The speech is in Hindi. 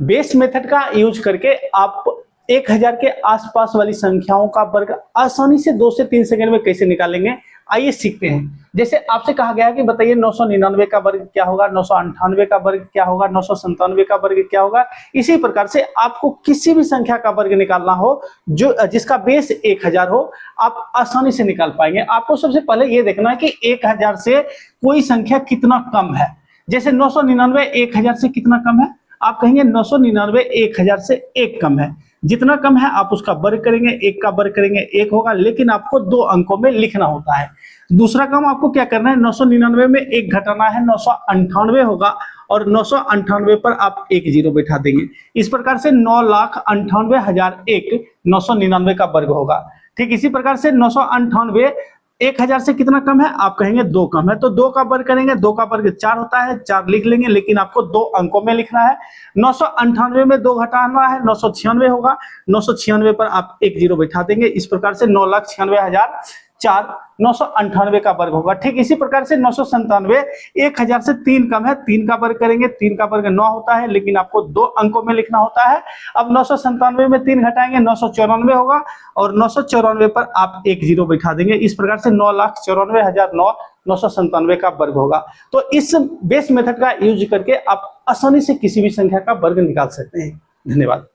बेस मेथड का यूज करके आप 1000 के आसपास वाली संख्याओं का वर्ग आसानी से 2 से 3 सेकंड में कैसे निकालेंगे, आइए सीखते हैं। जैसे आपसे कहा गया है कि बताइए 999 का वर्ग क्या होगा, 998 का वर्ग क्या होगा, 997 का वर्ग क्या होगा। इसी प्रकार से आपको किसी भी संख्या का वर्ग निकालना हो जो जिसका बेस 1000 हो, आप आसानी से निकाल पाएंगे। आपको सबसे पहले ये देखना है कि 1000 से कोई संख्या कितना कम है। जैसे 999 1000 से कितना कम है, आप कहेंगे 999 1000 से 1 कम है। जितना कम है आप उसका वर्ग करेंगे, 1 का वर्ग करेंगे 1 होगा, लेकिन आपको 2 अंकों में लिखना होता है। दूसरा काम आपको क्या करना है, 999 में 1 घटाना है, 998 होगा और 998 पर आप 1 जीरो बैठा देंगे। इस प्रकार से 9,98,001 999 का वर्ग होगा। ठीक इसी प्रकार से 998 1000 से कितना कम है, आप कहेंगे 2 कम है, तो 2 का वर्ग करेंगे, 2 का वर्ग 4 होता है, 4 लिख लेंगे, लेकिन आपको 2 अंकों में लिखना है। 998 में 2 घटाना है, 996 होगा, 996 पर आप 1 जीरो बैठा देंगे। इस प्रकार से 9,96,004 998 का वर्ग होगा। ठीक इसी प्रकार से 997 1000 से 3 कम है, 3 का वर्ग करेंगे, 3 का वर्ग 9 होता है, लेकिन आपको 2 अंकों में लिखना होता है। अब 997 में 3 घटाएंगे, 994 होगा और 994 पर आप 1 जीरो बैठा देंगे। इस प्रकार से 9,94,009 997 का वर्ग होगा। तो इस बेस मेथड का यूज करके आप आसानी से किसी भी संख्या का वर्ग निकाल सकते हैं। धन्यवाद।